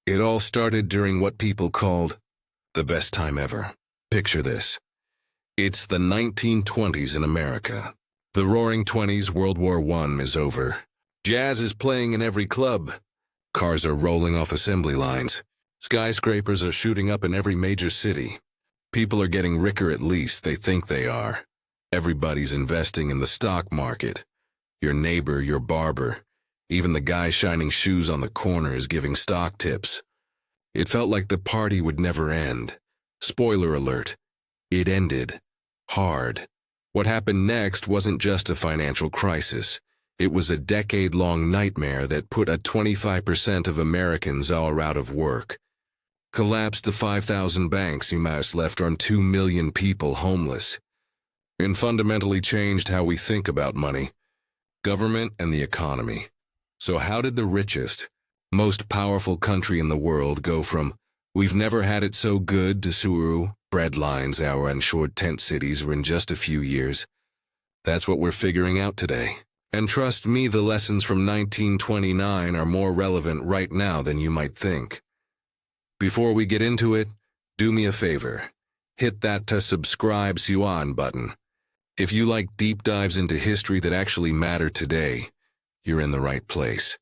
It all started during what people called the best time ever. Picture this. It's the 1920s in America. The Roaring Twenties, World War I is over. Jazz is playing in every club. Cars are rolling off assembly lines. Skyscrapers are shooting up in every major city. People are getting richer, at least they think they are. Everybody's investing in the stock market. Your neighbor, your barber, even the guy shining shoes on the corner is giving stock tips. It felt like the party would never end. Spoiler alert, it ended. Hard. What happened next wasn't just a financial crisis. It was a decade-long nightmare that put 25% of Americans all out of work. Collapsed the 5,000 banks, UMass left on 2 million people homeless. And fundamentally changed how we think about money, government, and the economy. So how did the richest, most powerful country in the world go from "we've never had it so good" to "Suru, bread lines, our uninsured tent cities" in just a few years? That's what we're figuring out today. And trust me, the lessons from 1929 are more relevant right now than you might think. Before we get into it, do me a favor. Hit that to subscribe Yuan button. If you like deep dives into history that actually matter today, you're in the right place.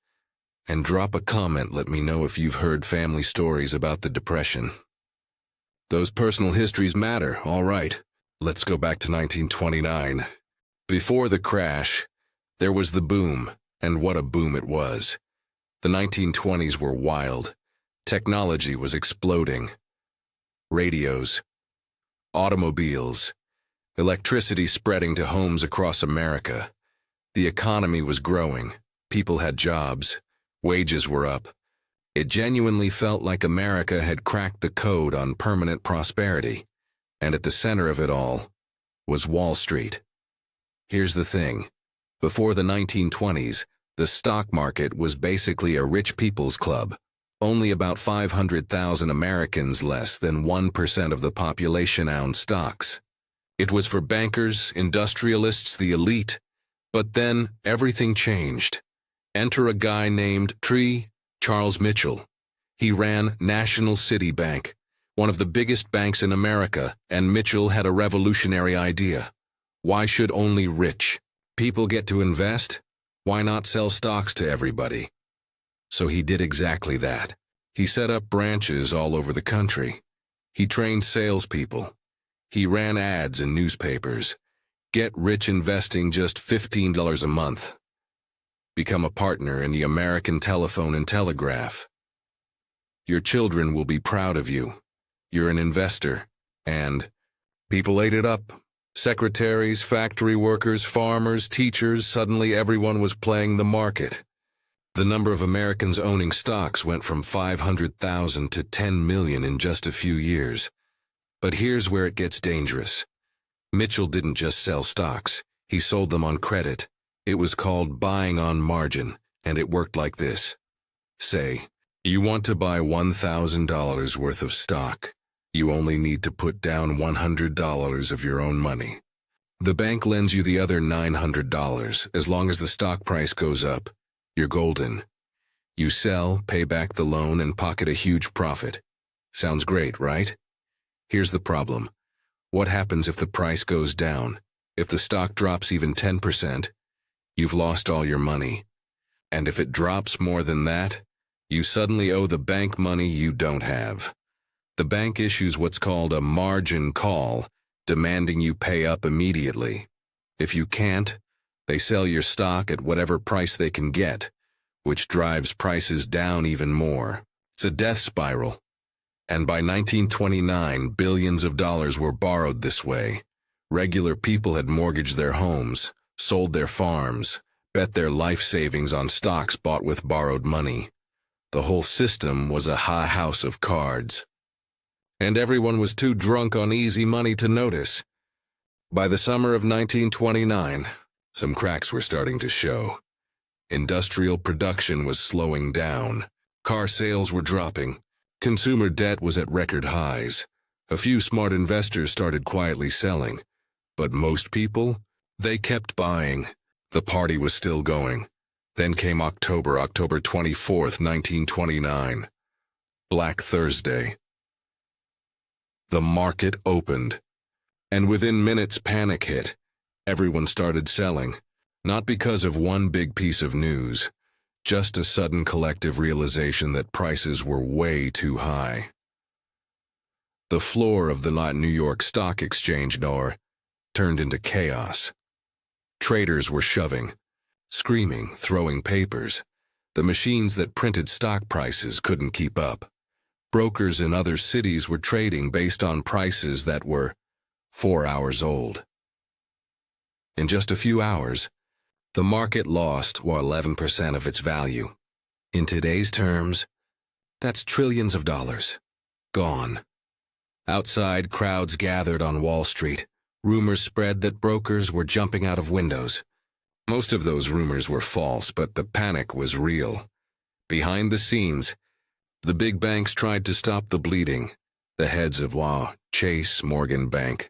And drop a comment, let me know if you've heard family stories about the Depression. Those personal histories matter, all right. Let's go back to 1929. Before the crash, there was the boom, and what a boom it was. The 1920s were wild. Technology was exploding. Radios, automobiles, electricity spreading to homes across America. The economy was growing. People had jobs. Wages were up. It genuinely felt like America had cracked the code on permanent prosperity. And at the center of it all was Wall Street. Here's the thing. Before the 1920s, the stock market was basically a rich people's club. Only about 500,000 Americans, less than 1% of the population, owned stocks. It was for bankers, industrialists, the elite. But then everything changed. Enter a guy named Charles Mitchell. He ran National City Bank, one of the biggest banks in America, and Mitchell had a revolutionary idea. Why should only rich people get to invest? Why not sell stocks to everybody? So he did exactly that. He set up branches all over the country. He trained salespeople. He ran ads in newspapers. Get rich investing just $15 a month. Become a partner in the American Telephone and Telegraph. Your children will be proud of you. You're an investor. And people ate it up. Secretaries, factory workers, farmers, teachers, suddenly everyone was playing the market. The number of Americans owning stocks went from 500,000 to 10 million in just a few years. But here's where it gets dangerous. Mitchell didn't just sell stocks, he sold them on credit. It was called buying on margin, and it worked like this. Say, you want to buy $1,000 worth of stock. You only need to put down $100 of your own money. The bank lends you the other $900. As long as the stock price goes up, you're golden. You sell, pay back the loan, and pocket a huge profit. Sounds great, right? Here's the problem. What happens if the price goes down? If the stock drops even 10%, you've lost all your money. And if it drops more than that, you suddenly owe the bank money you don't have. The bank issues what's called a margin call, demanding you pay up immediately. If you can't, they sell your stock at whatever price they can get, which drives prices down even more. It's a death spiral. And by 1929, billions of dollars were borrowed this way. Regular people had mortgaged their homes, sold their farms, bet their life savings on stocks bought with borrowed money. The whole system was a house of cards. And everyone was too drunk on easy money to notice. By the summer of 1929, some cracks were starting to show. Industrial production was slowing down. Car sales were dropping. Consumer debt was at record highs. A few smart investors started quietly selling. But most people, they kept buying. The party was still going. Then came October 24th, 1929. Black Thursday. The market opened, and within minutes panic hit. Everyone started selling, not because of one big piece of news, just a sudden collective realization that prices were way too high. The floor of the New York Stock Exchange turned into chaos. Traders were shoving, screaming, throwing papers. The machines that printed stock prices couldn't keep up. Brokers in other cities were trading based on prices that were 4 hours old. In just a few hours, the market lost 11% of its value. In today's terms, that's trillions of dollars. Gone. Outside, crowds gathered on Wall Street. Rumors spread that brokers were jumping out of windows. Most of those rumors were false, but the panic was real. Behind the scenes, the big banks tried to stop the bleeding. The heads of Chase, Morgan Bank,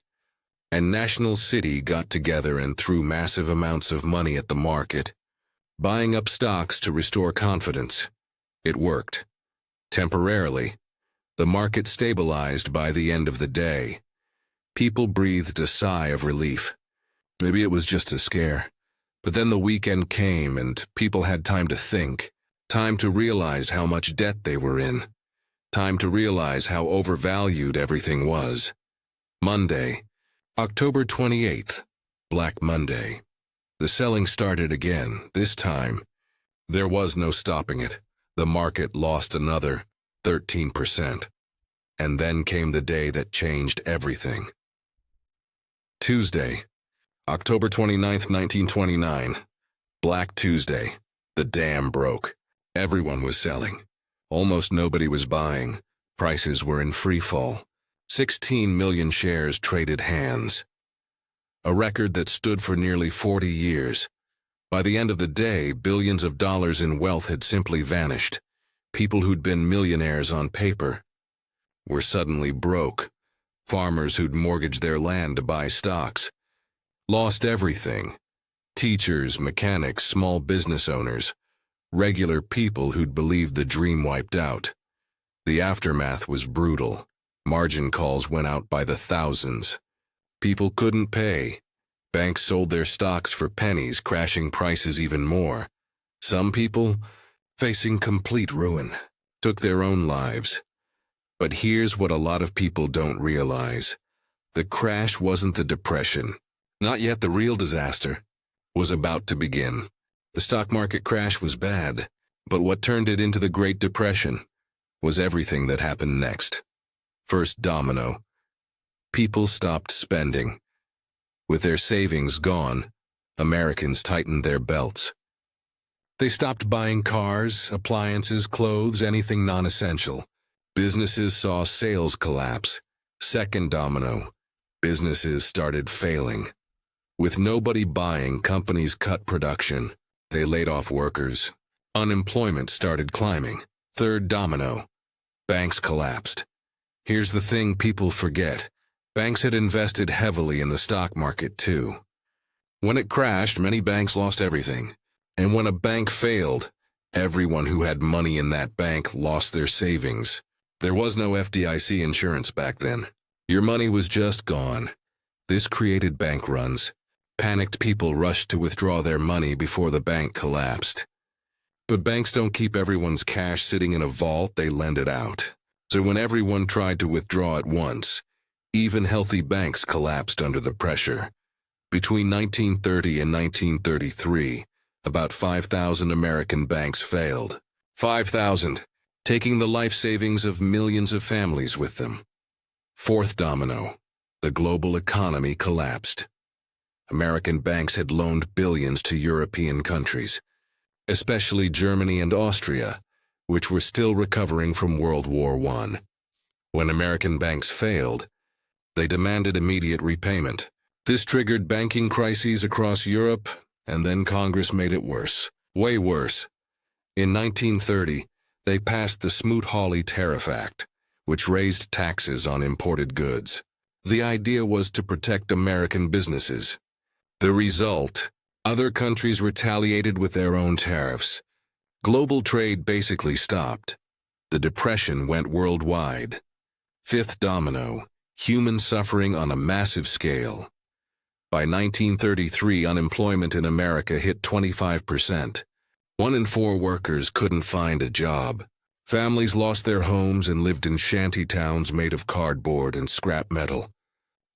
and National City got together and threw massive amounts of money at the market, buying up stocks to restore confidence. It worked. Temporarily, the market stabilized by the end of the day. People breathed a sigh of relief. Maybe it was just a scare. But then the weekend came and people had time to think, time to realize how much debt they were in, time to realize how overvalued everything was. Monday, October 28th, Black Monday. The selling started again. This time, there was no stopping it. The market lost another 13%. And then came the day that changed everything. Tuesday, October 29th, 1929. Black Tuesday. The dam broke. Everyone was selling. Almost nobody was buying. Prices were in free fall. 16 million shares traded hands. A record that stood for nearly 40 years. By the end of the day, billions of dollars in wealth had simply vanished. People who'd been millionaires on paper were suddenly broke. Farmers who'd mortgaged their land to buy stocks lost everything. Teachers, mechanics, small business owners, regular people who'd believed the dream wiped out. The aftermath was brutal. Margin calls went out by the thousands. People couldn't pay. Banks sold their stocks for pennies, crashing prices even more. Some people, facing complete ruin, took their own lives. But here's what a lot of people don't realize. The crash wasn't the depression. Not yet. The real disaster was about to begin. The stock market crash was bad, but what turned it into the Great Depression was everything that happened next. First, Domino. People stopped spending. With their savings gone, Americans tightened their belts. They stopped buying cars, appliances, clothes, anything non-essential. Businesses saw sales collapse. Second domino, businesses started failing. With nobody buying, companies cut production. They laid off workers. Unemployment started climbing. Third domino, banks collapsed. Here's the thing people forget. Banks had invested heavily in the stock market too. When it crashed, many banks lost everything. And when a bank failed, everyone who had money in that bank lost their savings. There was no FDIC insurance back then. Your money was just gone. This created bank runs. Panicked people rushed to withdraw their money before the bank collapsed. But banks don't keep everyone's cash sitting in a vault, they lend it out. So when everyone tried to withdraw at once, even healthy banks collapsed under the pressure. Between 1930 and 1933, about 5,000 American banks failed. 5,000, taking the life savings of millions of families with them. Fourth domino, the global economy collapsed. American banks had loaned billions to European countries, especially Germany and Austria, which were still recovering from World War I. When American banks failed, they demanded immediate repayment. This triggered banking crises across Europe, and then Congress made it worse, way worse. In 1930, they passed the Smoot-Hawley Tariff Act, which raised taxes on imported goods. The idea was to protect American businesses. The result, other countries retaliated with their own tariffs. Global trade basically stopped. The Depression went worldwide. Fifth domino, human suffering on a massive scale. By 1933, unemployment in America hit 25%. 1 in 4 workers couldn't find a job. Families lost their homes and lived in shanty towns made of cardboard and scrap metal.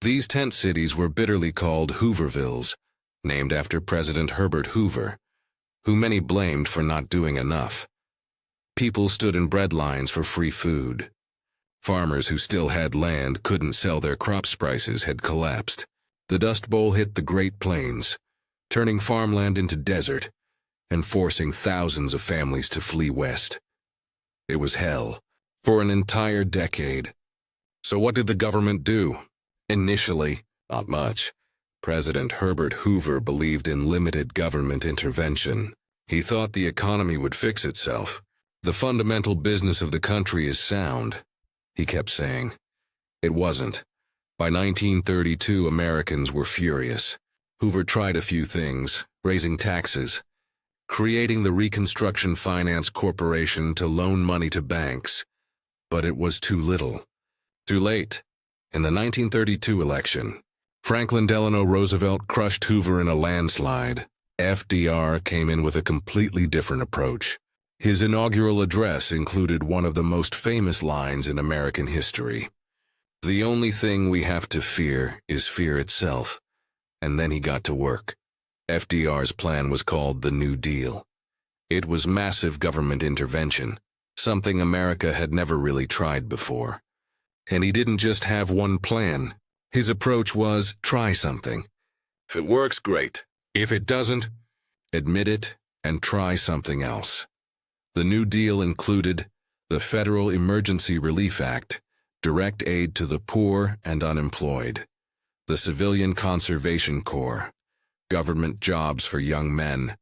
These tent cities were bitterly called Hoovervilles, named after President Herbert Hoover, who many blamed for not doing enough. People stood in bread lines for free food. Farmers who still had land couldn't sell their crops. Prices had collapsed. The Dust Bowl hit the Great Plains, turning farmland into desert and forcing thousands of families to flee west. It was hell for an entire decade. So what did the government do? Initially, not much. President Herbert Hoover believed in limited government intervention. He thought the economy would fix itself. The fundamental business of the country is sound, he kept saying. It wasn't. By 1932, Americans were furious. Hoover tried a few things: raising taxes, creating the Reconstruction Finance Corporation to loan money to banks. But it was too little. Too late. In the 1932 election, Franklin Delano Roosevelt crushed Hoover in a landslide. FDR came in with a completely different approach. His inaugural address included one of the most famous lines in American history. "The only thing we have to fear is fear itself." And then he got to work. FDR's plan was called the New Deal. It was massive government intervention, something America had never really tried before. And he didn't just have one plan. His approach was, try something. If it works, great. If it doesn't, admit it and try something else. The New Deal included the Federal Emergency Relief Act, direct aid to the poor and unemployed, the Civilian Conservation Corps, government jobs for young men,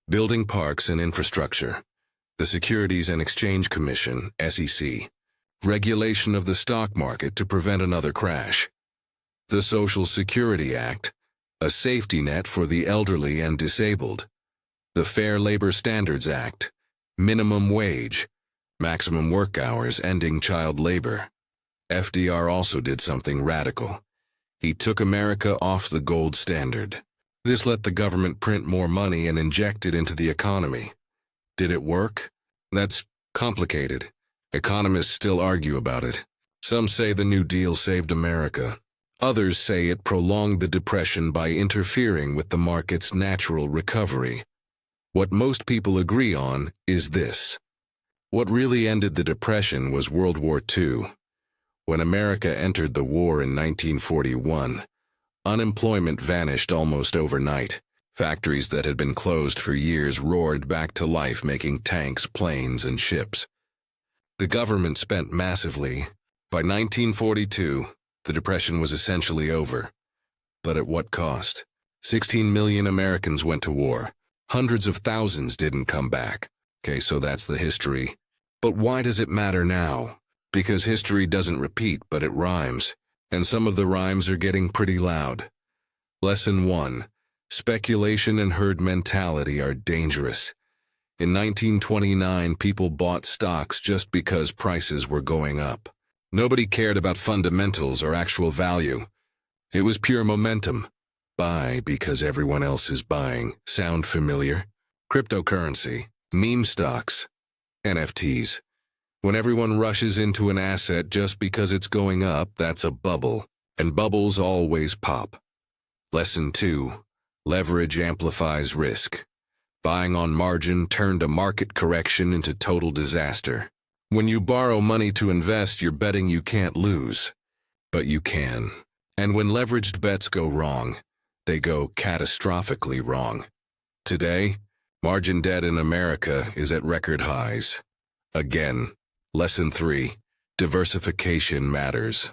building parks and infrastructure, the Securities and Exchange Commission, SEC, regulation of the stock market to prevent another crash, the Social Security Act, a safety net for the elderly and disabled, the Fair Labor Standards Act, minimum wage, maximum work hours, ending child labor. FDR also did something radical. He took America off the gold standard. This let the government print more money and inject it into the economy. Did it work? That's complicated. Economists still argue about it. Some say the New Deal saved America. Others say it prolonged the Depression by interfering with the market's natural recovery. What most people agree on is this: what really ended the Depression was World War II. When America entered the war in 1941, unemployment vanished almost overnight. Factories that had been closed for years roared back to life, making tanks, planes, and ships. The government spent massively. By 1942, the Depression was essentially over. But at what cost? 16 million Americans went to war. Hundreds of thousands didn't come back. Okay, so that's the history. But why does it matter now? Because history doesn't repeat, but it rhymes. And some of the rhymes are getting pretty loud. Lesson 1. Speculation and herd mentality are dangerous. In 1929, people bought stocks just because prices were going up. Nobody cared about fundamentals or actual value. It was pure momentum. Buy because everyone else is buying. Sound familiar? Cryptocurrency, meme stocks, NFTs. When everyone rushes into an asset just because it's going up, that's a bubble. And bubbles always pop. Lesson 2. Leverage amplifies risk. Buying on margin turned a market correction into total disaster. When you borrow money to invest, you're betting you can't lose. But you can. And when leveraged bets go wrong, they go catastrophically wrong. Today, margin debt in America is at record highs. Again. Lesson 3. Diversification matters.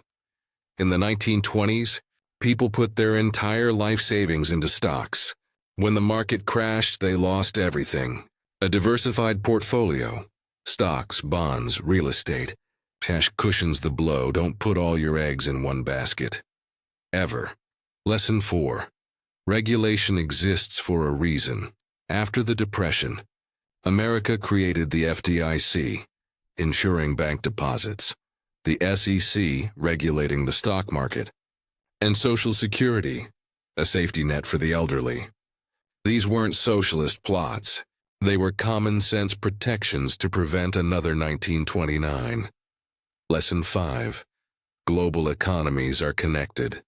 In the 1920s, people put their entire life savings into stocks. When the market crashed, they lost everything. A diversified portfolio, stocks, bonds, real estate, cash cushions the blow. Don't put all your eggs in one basket. Ever. Lesson 4. Regulation exists for a reason. After the Depression, America created the FDIC. insuring bank deposits, the SEC regulating the stock market, and Social Security, a safety net for the elderly. These weren't socialist plots. They were common-sense protections to prevent another 1929. Lesson 5. Global economies are connected.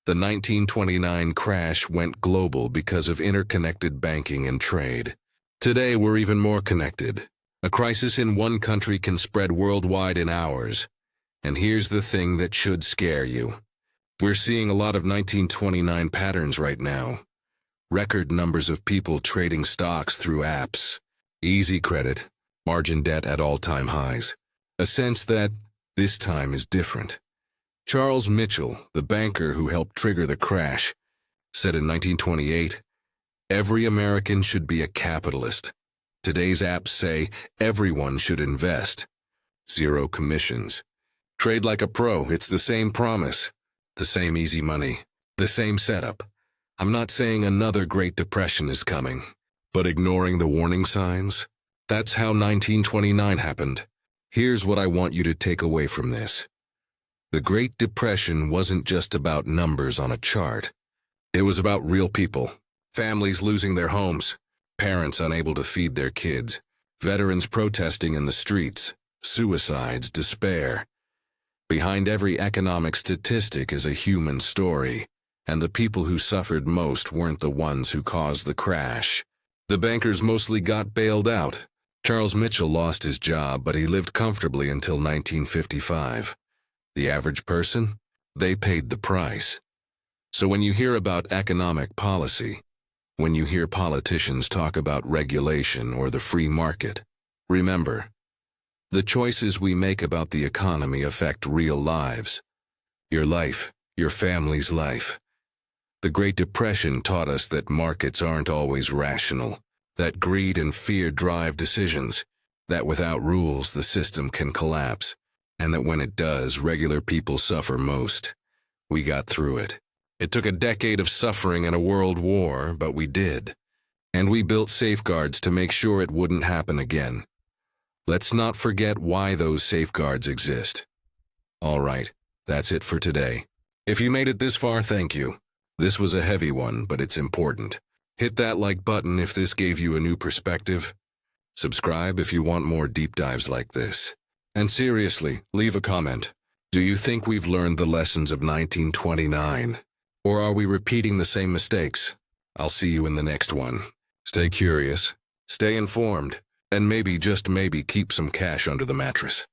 The 1929 crash went global because of interconnected banking and trade. Today, we're even more connected. A crisis in one country can spread worldwide in hours. And here's the thing that should scare you. We're seeing a lot of 1929 patterns right now. Record numbers of people trading stocks through apps, easy credit, margin debt at all-time highs. A sense that this time is different. Charles Mitchell, the banker who helped trigger the crash, said in 1928, "Every American should be a capitalist. Today's apps say everyone should invest. Zero commissions. Trade like a pro, it's the same promise. The same easy money. The same setup. I'm not saying another Great Depression is coming, but ignoring the warning signs? That's how 1929 happened. Here's what I want you to take away from this. The Great Depression wasn't just about numbers on a chart. It was about real people. Families losing their homes, parents unable to feed their kids, veterans protesting in the streets, suicides, despair. Behind every economic statistic is a human story, and the people who suffered most weren't the ones who caused the crash. The bankers mostly got bailed out. Charles Mitchell lost his job, but he lived comfortably until 1955. The average person? They paid the price. So when you hear about economic policy, when you hear politicians talk about regulation or the free market, remember, the choices we make about the economy affect real lives. Your life, your family's life. The Great Depression taught us that markets aren't always rational, that greed and fear drive decisions, that without rules the system can collapse, and that when it does, regular people suffer most. We got through it. It took a decade of suffering and a world war, but we did. And we built safeguards to make sure it wouldn't happen again. Let's not forget why those safeguards exist. All right, that's it for today. If you made it this far, thank you. This was a heavy one, but it's important. Hit that like button if this gave you a new perspective. Subscribe if you want more deep dives like this. And seriously, leave a comment. Do you think we've learned the lessons of 1929? Or are we repeating the same mistakes? I'll see you in the next one. Stay curious, stay informed, and maybe, just maybe, keep some cash under the mattress.